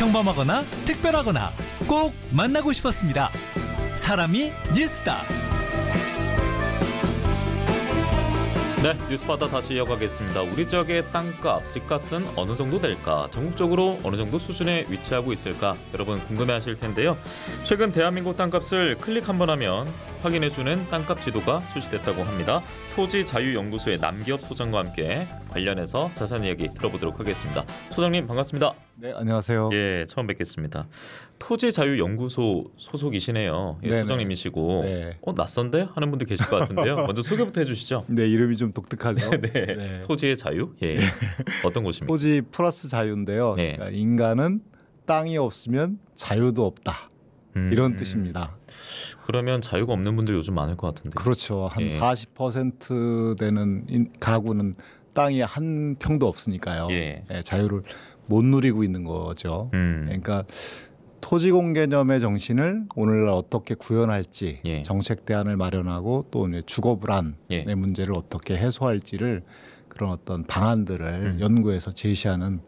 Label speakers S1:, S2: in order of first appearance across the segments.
S1: 평범하거나 특별하거나 꼭 만나고 싶었습니다. 사람이 뉴스다.
S2: 네, 뉴스바다 다시 이어가겠습니다. 우리 지역의 땅값, 집값은 어느 정도 될까? 전국적으로 어느 정도 수준에 위치하고 있을까? 여러분 궁금해하실 텐데요. 최근 대한민국 땅값을 클릭 한번 하면 확인해주는 땅값 지도가 출시됐다고 합니다. 토지자유연구소의 남기업 소장과 함께 관련해서 자세한 이야기 들어보도록 하겠습니다. 소장님 반갑습니다.
S3: 네, 안녕하세요.
S2: 예, 처음 뵙겠습니다. 토지자유연구소 소속이시네요. 예, 소장님이시고
S3: 네.
S2: 낯선데? 하는 분들 계실 것 같은데요. 먼저 소개부터 해주시죠.
S3: 네, 이름이 좀 독특하죠.
S2: 네. 네. 토지의 자유? 예. 어떤 곳입니까?
S3: 토지 플러스 자유인데요.
S2: 네.
S3: 그러니까 인간은 땅이 없으면 자유도 없다. 이런 뜻입니다.
S2: 그러면 자유가 없는 분들 요즘 많을 것 같은데.
S3: 그렇죠. 한
S2: 예.
S3: 40% 되는 가구는 땅이 한 평도 없으니까요.
S2: 예.
S3: 네, 자유를 못 누리고 있는 거죠. 그러니까 토지공 개념의 정신을 오늘날 어떻게 구현할지
S2: 예.
S3: 정책 대안을 마련하고 또 주거 불안의
S2: 예.
S3: 문제를 어떻게 해소할지를 그런 어떤 방안들을 연구해서 제시하는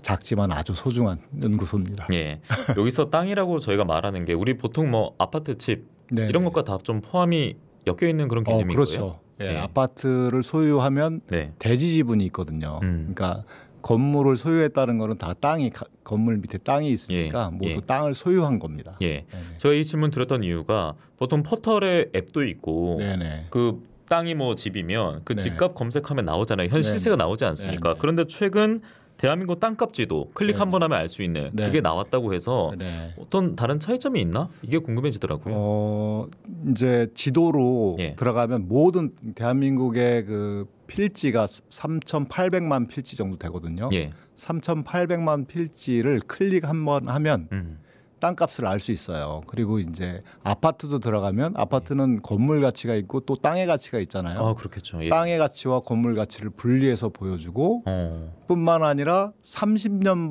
S3: 작지만 아주 소중한 연구소입니다.
S2: 예. 여기서 땅이라고 저희가 말하는 게 우리 보통 뭐 아파트 집
S3: 네.
S2: 이런 것과 다 좀 포함이 엮여 있는 그런 개념인
S3: 그렇죠.
S2: 거예요?
S3: 예,
S2: 네.
S3: 아파트를 소유하면
S2: 네.
S3: 대지 지분이 있거든요. 그러니까 건물을 소유했다는 거는 다 땅이 건물 밑에 땅이 있으니까
S2: 예.
S3: 모두
S2: 예.
S3: 땅을 소유한 겁니다.
S2: 예.
S3: 네네.
S2: 제가 이 질문 드렸던 이유가 보통 포털에 앱도 있고
S3: 네네.
S2: 그 땅이 뭐 집이면 그
S3: 네.
S2: 집값 검색하면 나오잖아요. 현 실세가 나오지 않습니까?
S3: 네네.
S2: 그런데 최근 대한민국 땅값 지도 클릭
S3: 네네.
S2: 한번 하면 알 수 있는
S3: 네네.
S2: 그게 나왔다고 해서
S3: 네.
S2: 어떤 다른 차이점이 있나? 이게 궁금해지더라고요.
S3: 이제 지도로
S2: 예.
S3: 들어가면 모든 대한민국의 그 필지가 3,800만 필지 정도 되거든요.
S2: 예.
S3: 3,800만 필지를 클릭 한번 하면 땅값을 알 수 있어요. 그리고 이제 아파트도 들어가면 아파트는 건물 가치가 있고 또 땅의 가치가 있잖아요.
S2: 아, 그렇겠죠. 예.
S3: 땅의 가치와 건물 가치를 분리해서 보여주고 뿐만 아니라 30년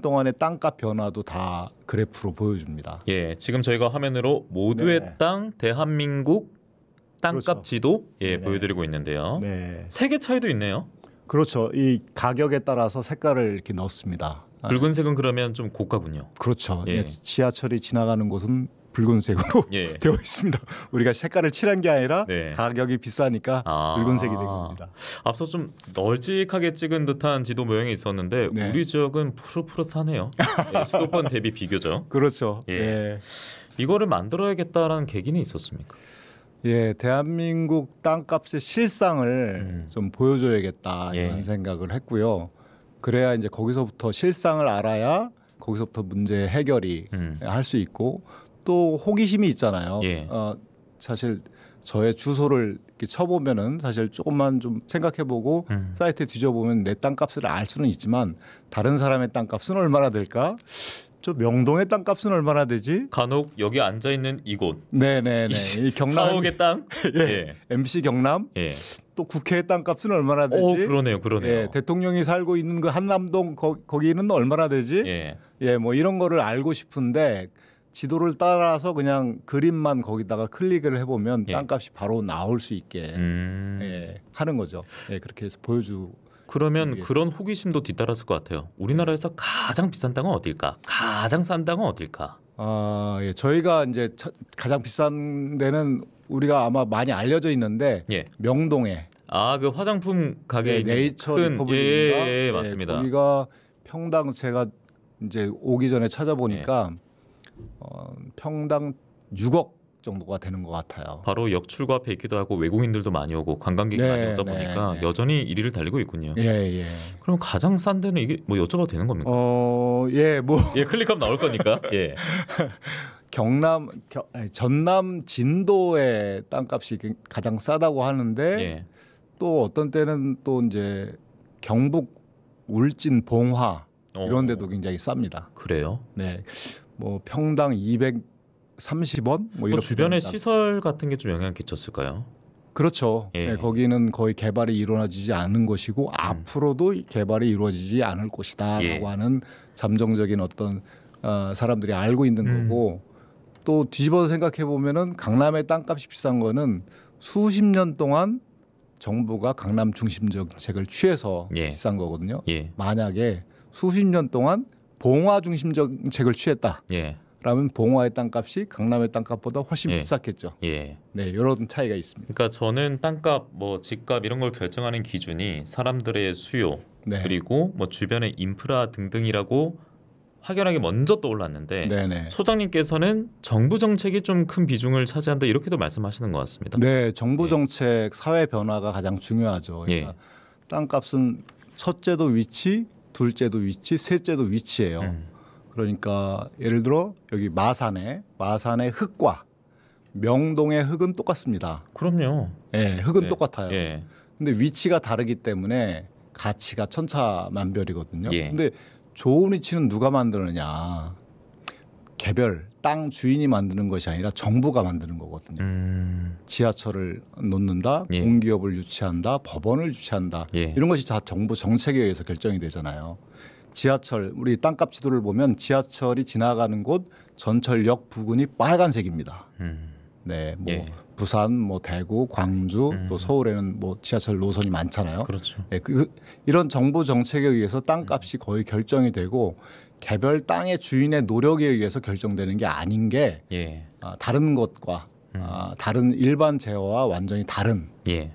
S3: 동안의 땅값 변화도 다 그래프로 보여줍니다.
S2: 예, 지금 저희가 화면으로 모두의
S3: 네.
S2: 땅 대한민국 땅값
S3: 그렇죠.
S2: 지도 예,
S3: 네.
S2: 보여드리고 있는데요.
S3: 네,
S2: 색의 차이도 있네요.
S3: 그렇죠. 이 가격에 따라서 색깔을 이렇게 넣습니다.
S2: 붉은색은 그러면 좀 고가군요.
S3: 그렇죠.
S2: 예.
S3: 지하철이 지나가는 곳은 붉은색으로
S2: 예.
S3: 되어 있습니다. 우리가 색깔을 칠한 게 아니라
S2: 네.
S3: 가격이 비싸니까 붉은색이 된 겁니다.
S2: 앞서 좀 널찍하게 찍은 듯한 지도 모양이 있었는데
S3: 네.
S2: 우리 지역은 푸릇푸릇하네요. 예, 수도권 대비 비교죠.
S3: 그렇죠.
S2: 예.
S3: 예.
S2: 이거를 만들어야겠다라는 계기는 있었습니까?
S3: 예, 대한민국 땅값의 실상을 좀 보여줘야겠다 이런
S2: 예.
S3: 생각을 했고요. 그래야 이제 거기서부터 실상을 알아야 거기서부터 문제 해결이 할 수 있고 또 호기심이 있잖아요.
S2: 예.
S3: 사실 저의 주소를 이렇게 쳐보면은 사실 조금만 좀 생각해보고 사이트에 뒤져보면 내 땅값을 알 수는 있지만 다른 사람의 땅값은 얼마나 될까? 저 명동의 땅값은 얼마나 되지?
S2: 간혹 여기 앉아 있는 이곳,
S3: 네네네. 이 경남
S2: 4억의 땅,
S3: 예. MBC 경남
S2: 예.
S3: 또 국회의 땅값은 얼마나 되지?
S2: 그러네요.
S3: 예, 대통령이 살고 있는 그 한남동 거기는 얼마나 되지?
S2: 예.
S3: 예, 뭐 이런 거를 알고 싶은데 지도를 따라서 그냥 그림만 거기다가 클릭을 해보면
S2: 예.
S3: 땅값이 바로 나올 수 있게 예, 하는 거죠. 예, 그렇게 해서
S2: 그러면
S3: 위해서.
S2: 그런 호기심도 뒤따랐을 것 같아요. 우리나라에서 가장 비싼 땅은 어딜까? 가장 싼 땅은 어딜까?
S3: 예, 저희가 이제 가장 비싼 데는 우리가 아마 많이 알려져 있는데
S2: 예.
S3: 명동에
S2: 그 화장품 가게 있는
S3: 네이처
S2: 큰
S3: 리퍼블릭입니다.
S2: 예, 맞습니다.
S3: 거기가 평당 제가 이제 오기 전에 찾아보니까 평당 6억 정도가 되는 것 같아요.
S2: 바로 역출구 앞에 있기도 하고 외국인들도 많이 오고 관광객이
S3: 네,
S2: 많이 오다
S3: 네,
S2: 보니까
S3: 네.
S2: 여전히 1위를 달리고 있군요.
S3: 예, 예.
S2: 그럼 가장 싼 데는 이게 뭐 여쭤봐도 되는 겁니까?
S3: 예, 뭐
S2: 예, 클릭하면 나올 거니까. 예.
S3: 전남 진도의 땅값이 가장 싸다고 하는데
S2: 예.
S3: 또 어떤 때는 또 이제 경북 울진 봉화 이런 데도 굉장히 쌉니다.
S2: 그래요?
S3: 네. 뭐 평당 230원 뭐 이런
S2: 주변에 시설 같은 게 좀 영향을 끼쳤을까요?
S3: 그렇죠.
S2: 예.
S3: 네, 거기는 거의 개발이 이루어지지 않은 곳이고 앞으로도 개발이 이루어지지 않을 곳이다라고
S2: 예.
S3: 하는 잠정적인 어떤 사람들이 알고 있는 거고 또 뒤집어서 생각해 보면은 강남의 땅값이 비싼 거는 수십 년 동안 정부가 강남 중심 정책을 취해서
S2: 예.
S3: 비싼 거거든요.
S2: 예.
S3: 만약에 수십 년 동안 봉화 중심 정책을 취했다.
S2: 예.
S3: 라면 봉화의 땅값이 강남의 땅값보다 훨씬
S2: 예.
S3: 비쌌겠죠.
S2: 예.
S3: 네, 이런 차이가 있습니다.
S2: 그러니까 저는 땅값, 뭐 집값 이런 걸 결정하는 기준이 사람들의 수요
S3: 네.
S2: 그리고 뭐 주변의 인프라 등등이라고 확연하게 먼저 떠올랐는데
S3: 네네.
S2: 소장님께서는 정부 정책이 좀 큰 비중을 차지한다 이렇게도 말씀하시는 것 같습니다.
S3: 네, 정부 정책, 사회 변화가 가장 중요하죠. 그러니까 땅값은 첫째도 위치, 둘째도 위치, 셋째도 위치예요. 그러니까 예를 들어 여기 마산의 흙과 명동의 흙은 똑같습니다.
S2: 그럼요.
S3: 예, 흙은
S2: 네.
S3: 똑같아요.
S2: 예.
S3: 근데 위치가 다르기 때문에 가치가 천차만별이거든요.
S2: 예.
S3: 근데 좋은 위치는 누가 만드느냐? 개별 땅 주인이 만드는 것이 아니라 정부가 만드는 거거든요. 지하철을 놓는다,
S2: 예.
S3: 공기업을 유치한다, 법원을 유치한다.
S2: 예.
S3: 이런 것이 다 정부 정책에 의해서 결정이 되잖아요. 지하철 우리 땅값 지도를 보면 지하철이 지나가는 곳 전철역 부근이 빨간색입니다. 네, 뭐
S2: 예.
S3: 부산, 뭐 대구, 광주, 또 서울에는 뭐 지하철 노선이 많잖아요.
S2: 그렇죠.
S3: 네, 이런 정부 정책에 의해서 땅값이 거의 결정이 되고 개별 땅의 주인의 노력에 의해서 결정되는 게 아닌 게
S2: 예.
S3: 다른 것과 다른 일반 제어와 완전히 다른
S2: 예.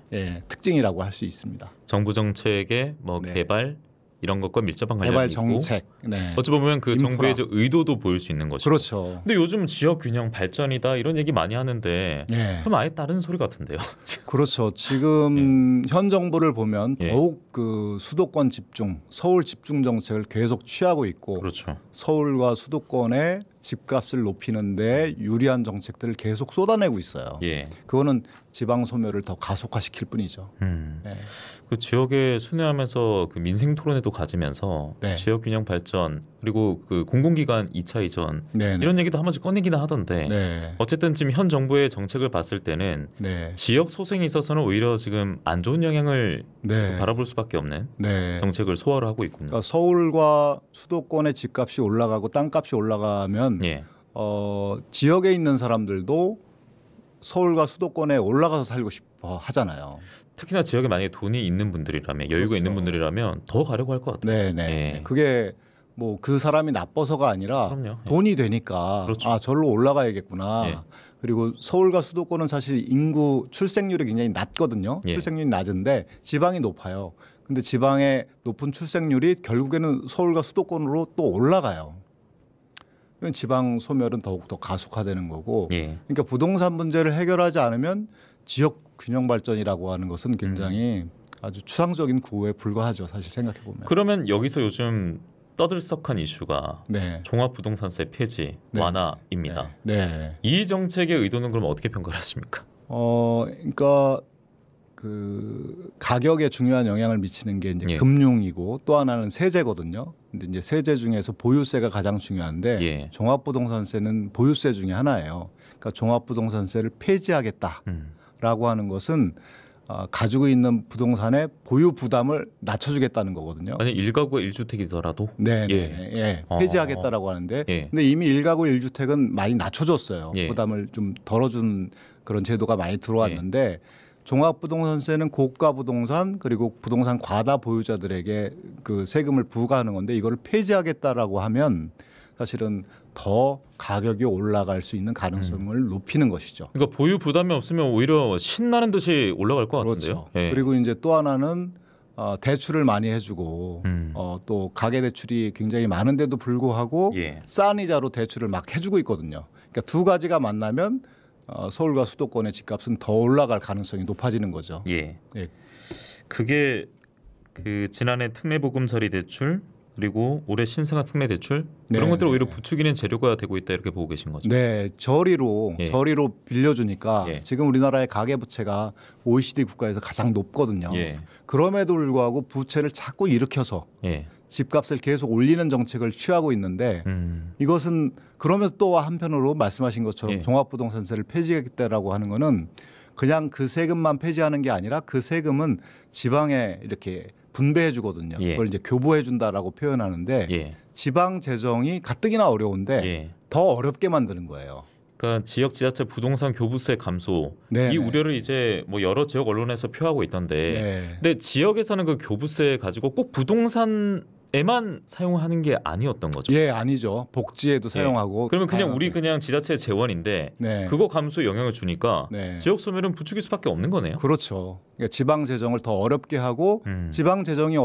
S3: 특징이라고 할 수 있습니다.
S2: 정부 정책의 뭐
S3: 네.
S2: 개발 이런 것과 밀접한 관련이
S3: 개발
S2: 있고
S3: 정책. 네.
S2: 어찌 보면 그
S3: 인프라.
S2: 정부의 저 의도도 보일 수 있는 것이고.
S3: 그렇죠.
S2: 근데 요즘 지역 균형 발전이다 이런 얘기 많이 하는데
S3: 네.
S2: 그럼 아예 다른 소리 같은데요.
S3: 그렇죠. 지금 현 정부를 보면
S2: 예.
S3: 더욱 그 수도권 집중, 서울 집중 정책을 계속 취하고 있고
S2: 그렇죠.
S3: 서울과 수도권의 집값을 높이는데 유리한 정책들을 계속 쏟아내고 있어요.
S2: 예.
S3: 그거는 지방 소멸을 더 가속화시킬 뿐이죠. 네.
S2: 그 지역에 순회하면서 그 민생 토론회도 가지면서
S3: 네.
S2: 지역 균형 발전 그리고 그 공공기관 2차 이전
S3: 네.
S2: 이런 얘기도 한 번씩 꺼내기는 하던데
S3: 네.
S2: 어쨌든 지금 현 정부의 정책을 봤을 때는
S3: 네.
S2: 지역 소생에 있어서는 오히려 지금 안 좋은 영향을
S3: 네.
S2: 계속 바라볼 수밖에 없는
S3: 네.
S2: 정책을 소화를 하고 있군요.
S3: 그러니까 서울과 수도권의 집값이 올라가고 땅값이 올라가면
S2: 예.
S3: 지역에 있는 사람들도 서울과 수도권에 올라가서 살고 싶어 하잖아요.
S2: 특히나 지역에 만약에 돈이 있는 분들이라면 여유가
S3: 그렇죠.
S2: 있는 분들이라면 더 가려고 할 것 같아요.
S3: 네네.
S2: 예.
S3: 그게 뭐 그 사람이 나빠서가 아니라
S2: 그럼요. 예.
S3: 돈이 되니까
S2: 그렇죠.
S3: 아 절로 올라가야겠구나.
S2: 예.
S3: 그리고 서울과 수도권은 사실 인구 출생률이 굉장히 낮거든요.
S2: 예.
S3: 출생률이 낮은데 지방이 높아요. 근데 지방의 높은 출생률이 결국에는 서울과 수도권으로 또 올라가요. 그러면 지방 소멸은 더욱더 가속화되는 거고.
S2: 예.
S3: 그러니까 부동산 문제를 해결하지 않으면 지역 균형 발전이라고 하는 것은 굉장히 아주 추상적인 구호에 불과하죠. 사실 생각해 보면.
S2: 그러면 여기서 요즘 떠들썩한 이슈가
S3: 네.
S2: 종합부동산세 폐지
S3: 네.
S2: 완화입니다.
S3: 네.
S2: 이 정책의 의도는 그럼 어떻게 평가를 하십니까?
S3: 그러니까 그 가격에 중요한 영향을 미치는 게 이제
S2: 예.
S3: 금융이고 또 하나는 세제거든요. 근데 이제 세제 중에서 보유세가 가장 중요한데
S2: 예.
S3: 종합부동산세는 보유세 중에 하나예요. 그러니까 종합부동산세를 폐지하겠다라고 하는 것은 가지고 있는 부동산의 보유 부담을 낮춰주겠다는 거거든요.
S2: 만약 1가구가 1주택이더라도
S3: 네,
S2: 예.
S3: 예. 폐지하겠다라고 하는데,
S2: 예.
S3: 근데 이미 1가구 1주택은 많이 낮춰줬어요.
S2: 예.
S3: 부담을 좀 덜어준 그런 제도가 많이 들어왔는데, 종합부동산세는 고가 부동산 그리고 부동산 과다 보유자들에게 그 세금을 부과하는 건데 이거를 폐지하겠다라고 하면 사실은 더 가격이 올라갈 수 있는 가능성을 높이는 것이죠.
S2: 그러니까 보유 부담이 없으면 오히려 신나는 듯이 올라갈 것 같은데요.
S3: 그렇죠.
S2: 예.
S3: 그리고 이제 또 하나는 대출을 많이 해주고 또 가계 대출이 굉장히 많은데도 불구하고
S2: 예.
S3: 싼 이자로 대출을 막 해주고 있거든요. 그러니까 두 가지가 만나면 서울과 수도권의 집값은 더 올라갈 가능성이 높아지는 거죠.
S2: 예.
S3: 예.
S2: 그게 그 지난해 특례보금자리 대출 그리고 올해 신생아 특례 대출 그런
S3: 네,
S2: 것들을 오히려
S3: 네.
S2: 부추기는 재료가 되고 있다 이렇게 보고 계신 거죠.
S3: 네, 저리로
S2: 예.
S3: 빌려주니까
S2: 예.
S3: 지금 우리나라의 가계 부채가 OECD 국가에서 가장 높거든요.
S2: 예.
S3: 그럼에도 불구하고 부채를 자꾸 일으켜서
S2: 예.
S3: 집값을 계속 올리는 정책을 취하고 있는데 이것은 그러면서 또 한편으로 말씀하신 것처럼
S2: 예.
S3: 종합부동산세를 폐지하겠다라고 하는 거는 그냥 그 세금만 폐지하는 게 아니라 그 세금은 지방에 이렇게 분배해 주거든요.
S2: 예.
S3: 그걸 이제 교부해 준다라고 표현하는데
S2: 예.
S3: 지방 재정이 가뜩이나 어려운데
S2: 예.
S3: 더 어렵게 만드는 거예요.
S2: 그러니까 지역 지자체 부동산 교부세 감소
S3: 네,
S2: 이
S3: 네.
S2: 우려를 이제 뭐 여러 지역 언론에서 표하고 있던데
S3: 네.
S2: 근데 지역에서는 그 교부세 가지고 꼭 부동산 에만 사용하는 게 아니었던 거죠.
S3: 예, 아니죠. 복지에도 사용하고.
S2: 그러면 그냥
S3: 다양하게.
S2: 우리 그냥 지자체 재원인데
S3: 네.
S2: 그거 감소에 영향을 주니까
S3: 네.
S2: 지역 소멸은 부추길 수밖에 없는 거네요.
S3: 그렇죠. 그러니까 지방 재정을 더 어렵게 하고 지방 재정이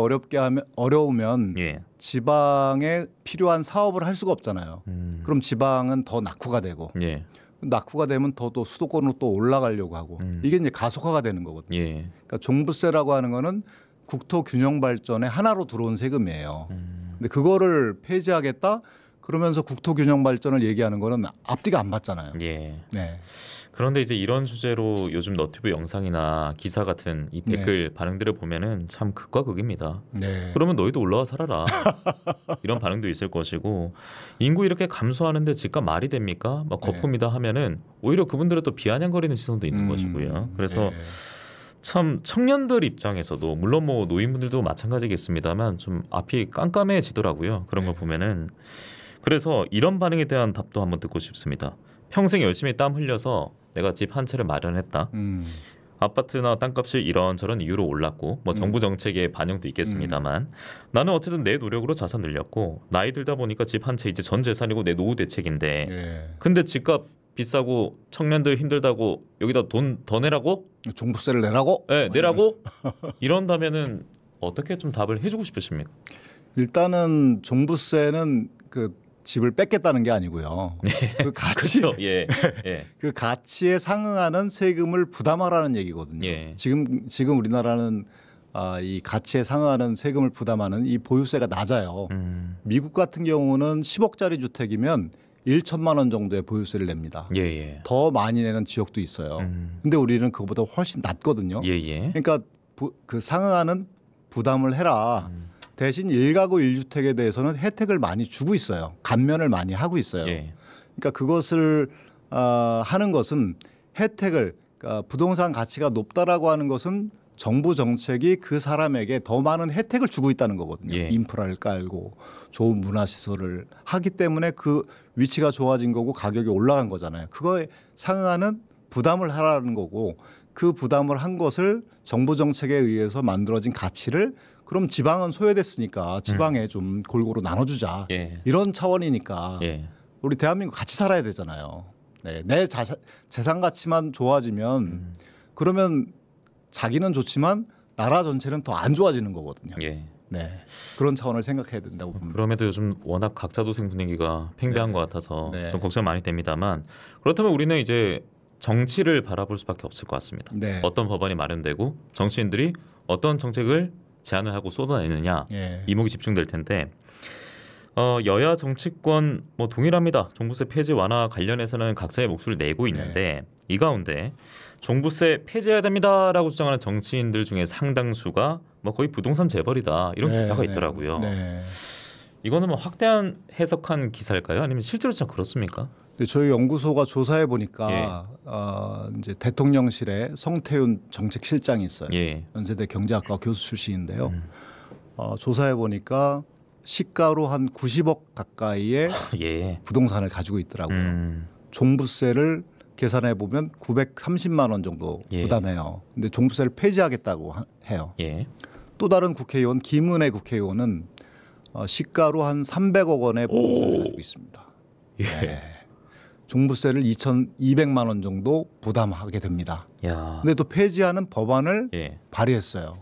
S3: 어려우면
S2: 예.
S3: 지방에 필요한 사업을 할 수가 없잖아요. 그럼 지방은 더 낙후가 되고
S2: 예.
S3: 낙후가 되면 더 또 수도권으로 또 올라가려고 하고 이게 이제 가속화가 되는 거거든요.
S2: 예.
S3: 그러니까 종부세라고 하는 거는 국토 균형 발전에 하나로 들어온 세금이에요. 근데 그거를 폐지하겠다 그러면서 국토 균형 발전을 얘기하는 거는 앞뒤가 안 맞잖아요.
S2: 예.
S3: 네.
S2: 그런데 이제 이런 주제로 요즘 너튜브 영상이나 기사 같은 이 댓글 반응들을 보면은 참 극과 극입니다.
S3: 네.
S2: 그러면 너희도 올라와 살아라. 이런 반응도 있을 것이고 인구 이렇게 감소하는데 집값 말이 됩니까? 막 거품이다 하면은 오히려 그분들은 또 비아냥거리는 시선도 있는 것이고요. 그래서
S3: 네.
S2: 참 청년들 입장에서도 물론 뭐 노인분들도 마찬가지겠습니다만 좀 앞이 깜깜해지더라고요. 그런 걸 보면은 그래서 이런 반응에 대한 답도 한번 듣고 싶습니다. 평생 열심히 땀 흘려서 내가 집 한 채를 마련했다. 아파트나 땅값이 이런저런 이유로 올랐고 뭐 정부 정책의 반영도 있겠습니다만 나는 어쨌든 내 노력으로 자산 늘렸고 나이 들다 보니까 집 한 채 이제 전 재산이고 내 노후 대책인데
S3: 네.
S2: 근데 집값 비싸고 청년들 힘들다고 여기다 돈 더 내라고?
S3: 종부세를 내라고?
S2: 네, 내라고? 이런다면은 어떻게 좀 답을 해주고 싶으십니까?
S3: 일단은 종부세는 그 집을 뺏겠다는 게 아니고요. 그 가치,
S2: 그렇죠. 예, 예.
S3: 그 가치에 상응하는 세금을 부담하라는 얘기거든요.
S2: 예.
S3: 지금 우리나라는 이 가치에 상응하는 세금을 부담하는 이 보유세가 낮아요. 미국 같은 경우는 10억짜리 주택이면 1천만 원 정도의 보유세를 냅니다.
S2: 예, 예.
S3: 더 많이 내는 지역도 있어요. 근데 우리는 그거보다 훨씬 낮거든요.
S2: 예, 예.
S3: 그러니까 그 상응하는 부담을 해라. 대신 1가구 1주택에 대해서는 혜택을 많이 주고 있어요. 감면을 많이 하고 있어요.
S2: 예.
S3: 그러니까 그것을 하는 것은 혜택을 그러니까 부동산 가치가 높다라고 하는 것은 정부 정책이 그 사람에게 더 많은 혜택을 주고 있다는 거거든요.
S2: 예.
S3: 인프라를 깔고 좋은 문화시설을 하기 때문에 그 위치가 좋아진 거고 가격이 올라간 거잖아요. 그거에 상응하는 부담을 하라는 거고 그 부담을 한 것을 정부 정책에 의해서 만들어진 가치를 그럼 지방은 소외됐으니까 지방에 좀 골고루 나눠주자.
S2: 예.
S3: 이런 차원이니까
S2: 예.
S3: 우리 대한민국 같이 살아야 되잖아요. 네. 내 재산 가치만 좋아지면 그러면 자기는 좋지만 나라 전체는 더 안 좋아지는 거거든요.
S2: 예.
S3: 네. 그런 차원을 생각해야 된다고 봅니다.
S2: 그럼에도 요즘 워낙 각자 도생 분위기가 팽배한 것 같아서
S3: 네.
S2: 좀 걱정 많이 됩니다만 그렇다면 우리는 이제 정치를 바라볼 수밖에 없을 것 같습니다.
S3: 네.
S2: 어떤 법안이 마련되고 정치인들이 어떤 정책을 제안을 하고 쏟아내느냐
S3: 예.
S2: 이목이 집중될 텐데 여야 정치권 뭐 동일합니다. 종부세 폐지 완화 관련해서는 각자의 목소리를 내고 있는데 이 가운데 종부세 폐지해야 됩니다라고 주장하는 정치인들 중에 상당수가 뭐 거의 부동산 재벌이다 이런
S3: 네,
S2: 기사가
S3: 네,
S2: 있더라고요.
S3: 네.
S2: 이거는 뭐 확대한 해석한 기사일까요? 아니면 실제로 진짜 그렇습니까?
S3: 근데 저희 연구소가 조사해 보니까 이제 대통령실에 성태윤 정책실장이 있어요.
S2: 예.
S3: 연세대 경제학과 교수 출신인데요. 조사해 보니까 시가로 한 90억 가까이의
S2: 예.
S3: 부동산을 가지고 있더라고요. 종부세를 계산해 보면 930만 원 정도
S2: 예.
S3: 부담해요. 근데 종부세를 폐지하겠다고 해요.
S2: 예.
S3: 또 다른 국회의원 김은혜 국회의원은 시가로 한 300억 원의 부동산을 가지고 있습니다.
S2: 예.
S3: 네. 종부세를 2,200만 원 정도 부담하게 됩니다.
S2: 야.
S3: 근데 또 폐지하는 법안을
S2: 예.
S3: 발의했어요.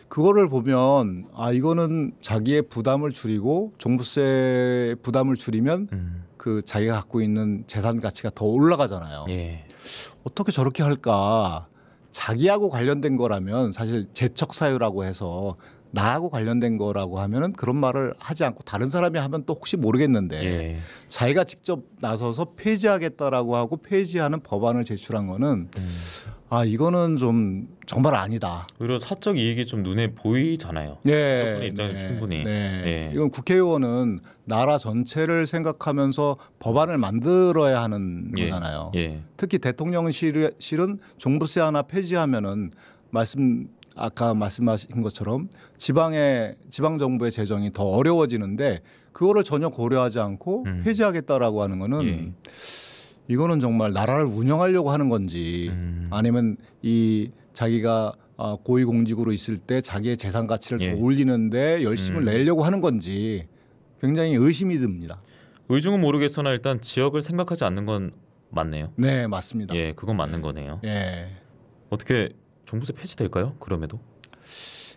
S3: 그거를 보면 이거는 자기의 부담을 줄이고 종부세 부담을 줄이면 그 자기가 갖고 있는 재산 가치가 더 올라가잖아요.
S2: 예.
S3: 어떻게 저렇게 할까? 자기하고 관련된 거라면 사실 재척 사유라고 해서 나하고 관련된 거라고 하면은 그런 말을 하지 않고 다른 사람이 하면 또 혹시 모르겠는데
S2: 예.
S3: 자기가 직접 나서서 폐지하겠다라고 하고 폐지하는 법안을 제출한 거는 이거는 좀 정말 아니다.
S2: 오히려 사적 이익이 좀 눈에 보이잖아요. 그분의 입장에서 충분히. 예.
S3: 이건 국회의원은 나라 전체를 생각하면서 법안을 만들어야 하는 거잖아요.
S2: 예.
S3: 특히 대통령실은 종부세 하나 폐지하면은 아까 말씀하신 것처럼 지방 정부의 재정이 더 어려워지는데 그거를 전혀 고려하지 않고 폐지하겠다라고 하는 거는 이거는 정말 나라를 운영하려고 하는 건지 아니면 이 자기가 고위공직으로 있을 때 자기의 재산 가치를
S2: 예.
S3: 더 올리는데 열심을 내려고 하는 건지 굉장히 의심이 듭니다.
S2: 의중은 모르겠으나 일단 지역을 생각하지 않는 건 맞네요.
S3: 네, 맞습니다.
S2: 예, 그건 맞는 거네요.
S3: 예,
S2: 어떻게 종부세 폐지될까요? 그럼에도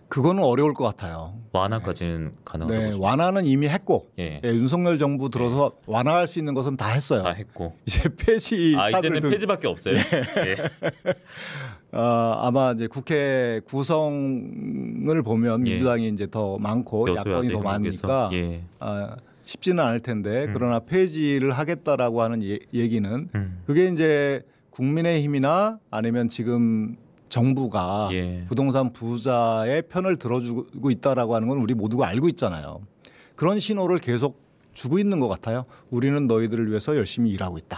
S3: 그거는 어려울 것 같아요.
S2: 완화까지는 가능하다고
S3: 네,
S2: 보시죠?
S3: 완화는 이미 했고
S2: 예.
S3: 윤석열 정부 들어서 완화할 수 있는 것은 다 했어요.
S2: 다 했고
S3: 이제 폐지
S2: 이제는 폐지밖에 없어요. 예.
S3: 아마 이제 국회 구성을 보면
S2: 예.
S3: 민주당이 이제 더 많고 야권이 더 많으니까
S2: 예.
S3: 쉽지는 않을 텐데 그러나 폐지를 하겠다라고 하는 얘기는 그게 이제 국민의힘이나 아니면 지금 정부가
S2: 예.
S3: 부동산 부자의 편을 들어주고 있다라고 하는 건 우리 모두가 알고 있잖아요. 그런 신호를 계속 주고 있는 것 같아요. 우리는 너희들을 위해서 열심히 일하고 있다.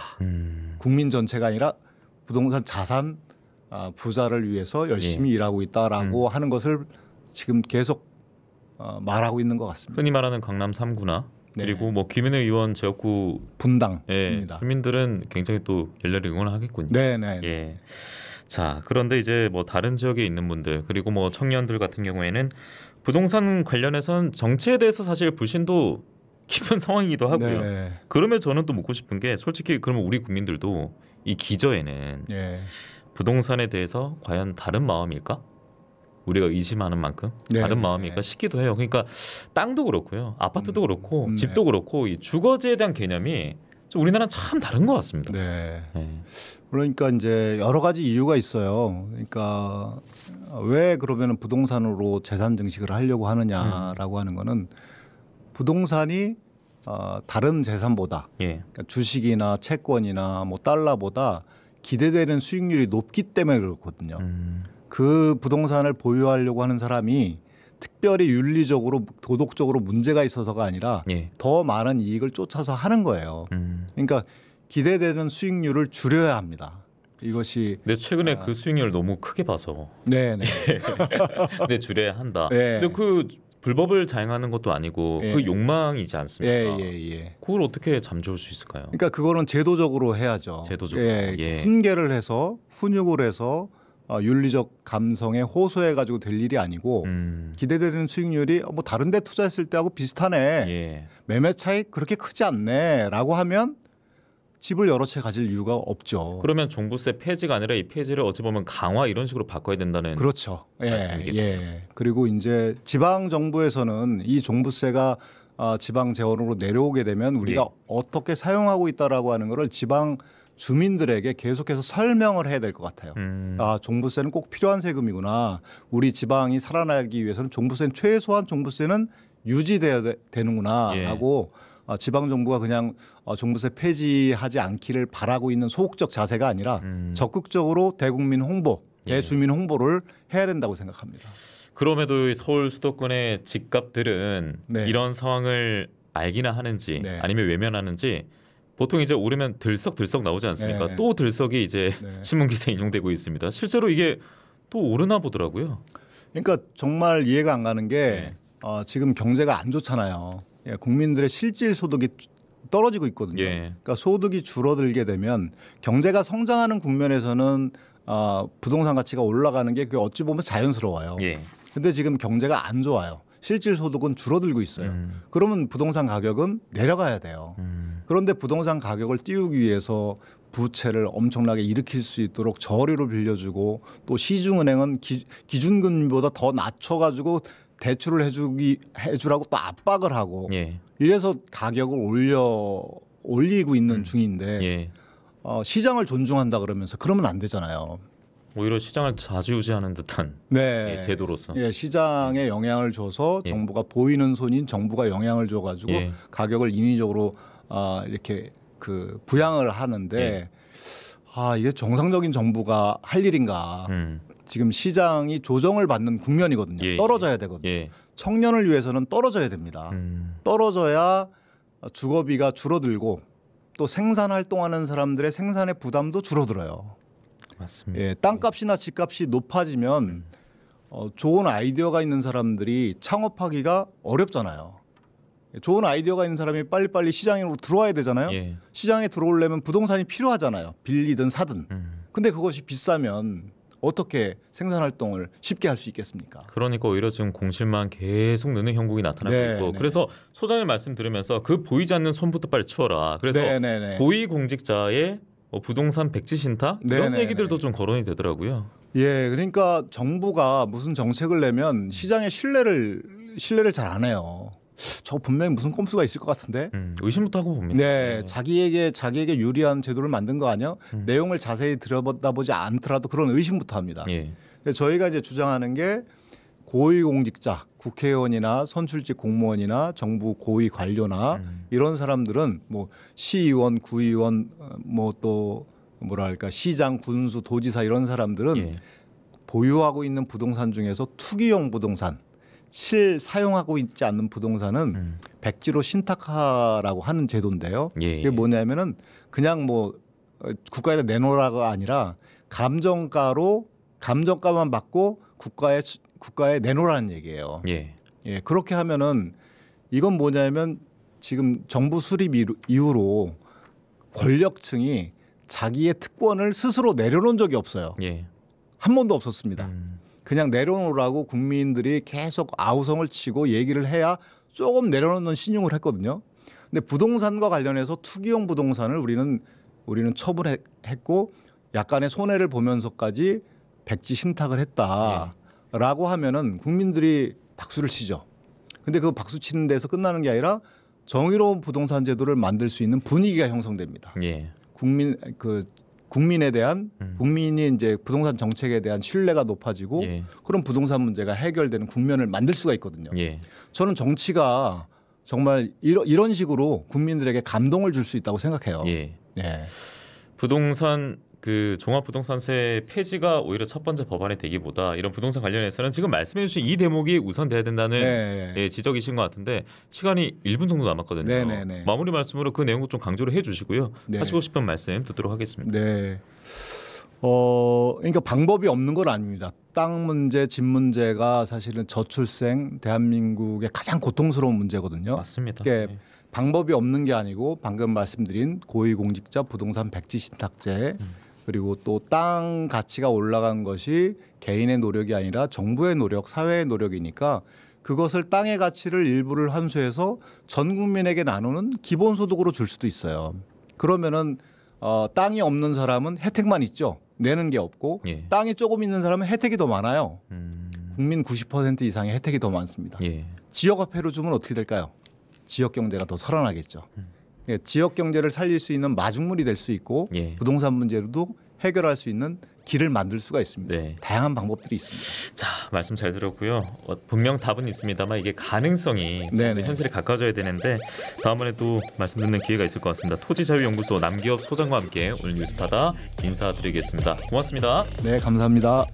S3: 국민 전체가 아니라 부동산 자산 부자를 위해서 열심히 일하고 있다라고 하는 것을 지금 계속 말하고 있는 것 같습니다.
S2: 흔히 말하는 강남 3구나
S3: 네.
S2: 그리고 뭐 김은혜 의원 지역구
S3: 분당입니다.
S2: 주민들은 굉장히 또 열렬히 응원하겠군요.
S3: 네네.
S2: 예. 자, 그런데 이제 뭐 다른 지역에 있는 분들 그리고 뭐 청년들 같은 경우에는 부동산 관련해서는 정치에 대해서 사실 불신도 깊은 상황이기도 하고요.
S3: 네.
S2: 그러면 저는 또 묻고 싶은 게 솔직히 그러면 우리 국민들도 이 기저에는
S3: 네.
S2: 부동산에 대해서 과연 다른 마음일까? 우리가 의심하는 만큼
S3: 네.
S2: 다른 마음일까 싶기도 해요. 그러니까 땅도 그렇고요, 아파트도 그렇고
S3: 네.
S2: 집도 그렇고 이 주거지에 대한 개념이 좀 우리나라는 참 다른 것 같습니다.
S3: 네.
S2: 네.
S3: 그러니까 이제 여러 가지 이유가 있어요. 그러니까 왜 그러면 부동산으로 재산 증식을 하려고 하느냐라고 하는 거는 부동산이 다른 재산보다
S2: 예.
S3: 그러니까 주식이나 채권이나 뭐 달러보다 기대되는 수익률이 높기 때문에 그렇거든요. 그 부동산을 보유하려고 하는 사람이 특별히 윤리적으로 도덕적으로 문제가 있어서가 아니라
S2: 예.
S3: 더 많은 이익을 쫓아서 하는 거예요. 그러니까 기대되는 수익률을 줄여야 합니다. 이것이
S2: 근데 최근에 그 수익률을 너무 크게 봐서
S3: 네네.
S2: 근데 줄여야 한다.
S3: 네.
S2: 근데 그 불법을 자행하는 것도 아니고
S3: 예.
S2: 그 욕망이지 않습니까?
S3: 예.
S2: 그걸 어떻게 잠재울 수 있을까요?
S3: 그러니까 그거는 제도적으로 해야죠.
S2: 제도적으로. 예.
S3: 훈계를 해서 훈육을 해서 윤리적 감성에 호소해 가지고 될 일이 아니고 기대되는 수익률이 뭐 다른 데 투자했을 때하고 비슷하네.
S2: 예.
S3: 매매 차익 그렇게 크지 않네라고 하면 집을 여러 채 가질 이유가 없죠.
S2: 그러면 종부세 폐지가 아니라 이 폐지를 어찌 보면 강화 이런 식으로 바꿔야 된다는
S3: 그렇죠.
S2: 말씀이겠네요.
S3: 예. 그리고 이제 지방 정부에서는 이 종부세가 지방 재원으로 내려오게 되면 우리가
S2: 예.
S3: 어떻게 사용하고 있다라고 하는 것을 지방 주민들에게 계속해서 설명을 해야 될 것 같아요. 종부세는 꼭 필요한 세금이구나. 우리 지방이 살아나기 위해서는 종부세는 최소한 종부세는 유지돼야 되는구나
S2: 예.
S3: 하고 지방 정부가 그냥 종부세 폐지하지 않기를 바라고 있는 소극적 자세가 아니라 적극적으로 대국민 홍보,
S2: 예.
S3: 대주민 홍보를 해야 된다고 생각합니다.
S2: 그럼에도 서울 수도권의 집값들은
S3: 네.
S2: 이런 상황을 알기나 하는지
S3: 네.
S2: 아니면 외면하는지 보통 이제 오르면 들썩들썩 나오지 않습니까?
S3: 네.
S2: 또 들썩이 이제
S3: 네.
S2: 신문 기사에 인용되고 있습니다. 실제로 이게 또 오르나 보더라고요.
S3: 그러니까 정말 이해가 안 가는 게
S2: 네.
S3: 지금 경제가 안 좋잖아요. 국민들의 실질 소득이 떨어지고 있거든요.
S2: 예.
S3: 그러니까 소득이 줄어들게 되면 경제가 성장하는 국면에서는 부동산 가치가 올라가는 게 그게 어찌 보면 자연스러워요.
S2: 예.
S3: 근데 지금 경제가 안 좋아요. 실질 소득은 줄어들고 있어요. 그러면 부동산 가격은 내려가야 돼요. 그런데 부동산 가격을 띄우기 위해서 부채를 엄청나게 일으킬 수 있도록 저리로 빌려주고 또 시중은행은 기준금리보다 더 낮춰가지고 대출을 해주라고 또 압박을 하고
S2: 예.
S3: 이래서 가격을 올리고 있는 중인데
S2: 예.
S3: 시장을 존중한다 그러면서 그러면 안 되잖아요.
S2: 오히려 시장을 좌지우지하는 듯한
S3: 네.
S2: 예, 제도로서.
S3: 예, 시장에 영향을 줘서
S2: 예.
S3: 정부가 보이는 손인 정부가 영향을 줘가지고
S2: 예.
S3: 가격을 인위적으로 이렇게 그 부양을 하는데
S2: 예.
S3: 이게 정상적인 정부가 할 일인가? 지금 시장이 조정을 받는 국면이거든요.
S2: 예.
S3: 떨어져야 되거든요.
S2: 예.
S3: 청년을 위해서는 떨어져야 됩니다. 떨어져야 주거비가 줄어들고 또 생산 활동하는 사람들의 생산의 부담도 줄어들어요.
S2: 맞습니다.
S3: 예, 땅값이나 집값이 높아지면 좋은 아이디어가 있는 사람들이 창업하기가 어렵잖아요. 좋은 아이디어가 있는 사람이 빨리빨리 시장으로 들어와야 되잖아요.
S2: 예.
S3: 시장에 들어오려면 부동산이 필요하잖아요. 빌리든 사든. 근데 그것이 비싸면 어떻게 생산 활동을 쉽게 할 수 있겠습니까?
S2: 그러니까 오히려 지금 공실만 계속 느는 형국이 나타나고
S3: 네,
S2: 있고
S3: 네.
S2: 그래서 소장님 말씀 들으면서 그 보이지 않는 손부터 빨리 치워라. 그래서
S3: 네네네.
S2: 고위공직자의 부동산 백지 신탁 이런
S3: 네네네.
S2: 얘기들도 좀 거론이 되더라고요.
S3: 예, 그러니까 정부가 무슨 정책을 내면 시장의 신뢰를 잘 안 해요. 저 분명히 무슨 꼼수가 있을 것 같은데.
S2: 의심부터 하고 봅니다.
S3: 네, 자기에게 유리한 제도를 만든 거 아니야? 내용을 자세히 들여다보지 않더라도 그런 의심부터 합니다.
S2: 예.
S3: 저희가 이제 주장하는 게 고위공직자, 국회의원이나 선출직 공무원이나 정부 고위 관료나 이런 사람들은 뭐 시의원, 구의원, 뭐 또 뭐랄까 시장, 군수, 도지사 이런 사람들은
S2: 예.
S3: 보유하고 있는 부동산 중에서 투기용 부동산, 사용하고 있지 않는 부동산은 백지로 신탁하라고 하는 제도인데요.
S2: 예.
S3: 이게 뭐냐면은 그냥 뭐 국가에다 내놓으라가 아니라 감정가만 받고 국가에 내놓으라는 얘기예요.
S2: 예.
S3: 예, 그렇게 하면은 이건 뭐냐면 지금 정부 수립 이후로 권력층이 자기의 특권을 스스로 내려놓은 적이 없어요.
S2: 예.
S3: 한 번도 없었습니다. 그냥 내려놓으라고 국민들이 계속 아우성을 치고 얘기를 해야 조금 내려놓는 신용을 했거든요. 근데 부동산과 관련해서 투기용 부동산을 우리는 처분했고 약간의 손해를 보면서까지 백지 신탁을 했다라고 하면은 국민들이 박수를 치죠. 근데 그 박수 치는 데서 끝나는 게 아니라 정의로운 부동산 제도를 만들 수 있는 분위기가 형성됩니다.
S2: 예.
S3: 국민에 대한 국민이 이제 부동산 정책에 대한 신뢰가 높아지고
S2: 예.
S3: 그런 부동산 문제가 해결되는 국면을 만들 수가 있거든요.
S2: 예.
S3: 저는 정치가 정말 이런 식으로 국민들에게 감동을 줄 수 있다고 생각해요.
S2: 예.
S3: 예.
S2: 부동산 종합부동산세 폐지가 오히려 첫 번째 법안이 되기보다 이런 부동산 관련해서는 지금 말씀해주신 이 대목이 우선돼야 된다는
S3: 네.
S2: 지적이신 것 같은데 시간이 1분 정도 남았거든요.
S3: 네네네.
S2: 마무리 말씀으로 그 내용도 좀 강조를 해주시고요.
S3: 네.
S2: 하시고 싶은 말씀 듣도록 하겠습니다.
S3: 네. 그러니까 방법이 없는 건 아닙니다. 땅 문제, 집 문제가 사실은 저출생 대한민국의 가장 고통스러운 문제거든요.
S2: 맞습니다.
S3: 그러니까
S2: 예.
S3: 방법이 없는 게 아니고 방금 말씀드린 고위공직자 부동산 백지 신탁제 그리고 또 땅 가치가 올라간 것이 개인의 노력이 아니라 정부의 노력, 사회의 노력이니까 그것을 땅의 가치를 일부를 환수해서 전 국민에게 나누는 기본소득으로 줄 수도 있어요. 그러면은 땅이 없는 사람은 혜택만 있죠. 내는 게 없고
S2: 예.
S3: 땅이 조금 있는 사람은 혜택이 더 많아요. 국민 90% 이상의 혜택이 더 많습니다.
S2: 예.
S3: 지역화폐로 주면 어떻게 될까요? 지역 경제가 더 살아나겠죠. 예, 지역 경제를 살릴 수 있는 마중물이 될 수 있고
S2: 예.
S3: 부동산 문제로도 해결할 수 있는 길을 만들 수가 있습니다.
S2: 네.
S3: 다양한 방법들이 있습니다.
S2: 자, 말씀 잘 들었고요. 분명 답은 있습니다만 이게 가능성이
S3: 네네.
S2: 현실에 가까워져야 되는데 다음번에 또 말씀 듣는 기회가 있을 것 같습니다. 토지자유연구소 남기업 소장과 함께 오늘 뉴스파다 인사드리겠습니다. 고맙습니다.
S3: 네, 감사합니다.